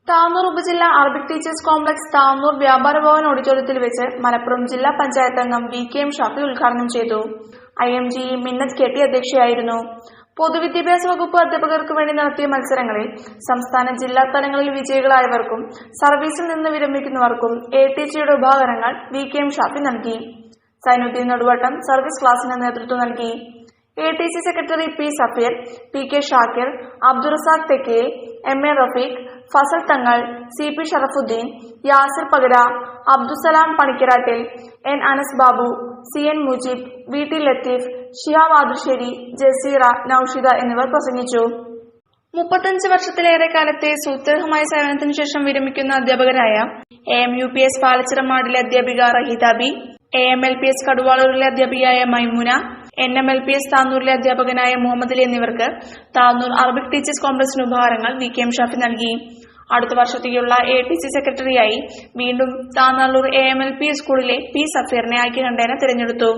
താനൂർ ഉപജില്ലാ Arabic teachers complex Tanur വ്യാപാര ഭവൻ ഓഡിറ്റോറിയത്തിൽ വെച്ച് മലപ്പുറം ജില്ലാ പഞ്ചായത്ത് അംഗം വി.കെ.എം. ഷാഫി ഉദ്ഘാടനം ചെയ്തു. IMGE Minnath KT. അധ്യക്ഷയായിരുന്നു. പൊതുവിദ്യാഭ്യാസ വകുപ്പ് അധ്യാപകർക്ക് വേണ്ടി നടത്തിയ മത്സരങ്ങളിൽ സംസ്ഥാന ജില്ലാ തലങ്ങളിൽ വിജയികളായവർക്കും സർവീസിൽ നിന്ന് വിരമിക്കുന്നവർക്കും ATCയുടെ ഉപഹാരങ്ങൾ വി.കെ.എം. ഷാഫി നൽകി. സൈനുദ്ദീൻ നെടുവട്ടം സർവീസ് ക്ലാസിന് നേതൃത്വം നൽകി. ATC secretary P. Safeer, P.K. Shakir, Abdurazak Thekkel, M.A. Rafeeq, Fazal Thangal, C.P. Sharafuddeen, Yasir Pakara, Abdussalam Panikkarattil, N. Anas Babu, C.N. Mujeeb, V.T. Latheef, Shihab Adusseri, Jaseera, Noushida എന്നിവർ പ്രസംഗിച്ചു. 35 വർഷത്തിലേറെ കാലത്തെ സുദീർഘമായ സേവനത്തിനു ശേഷം വിരമിക്കുന്ന അധ്യാപകരായ AMUPS പാലച്ചിറ മാടിലെ അധ്യാപിക റഹീദ ബി, AMLPS കടുവാളൂരിലെ അധ്യാപികയായ മൈമുന, NMLPS താനൂരിലെ അധ്യാപകനായ മുഹമ്മദ് അലി എന്നിവർക്ക് താനൂർ അറബിക് ടീച്ചേഴ്സ് കോംപ്ലക്സിന് ഉപഹാരങ്ങൾ വി.കെ.എം. ഷാഫി നൽകി. അടുത്ത വർഷത്തേക്കുള്ള ATC സെക്രട്ടറിയായി വീണ്ടും താനാളൂർ AMLPS സ്കൂളിലെ P. സഫീറിനെ ഐക്യകണ്ഠേന തിരഞ്ഞെടുത്തു.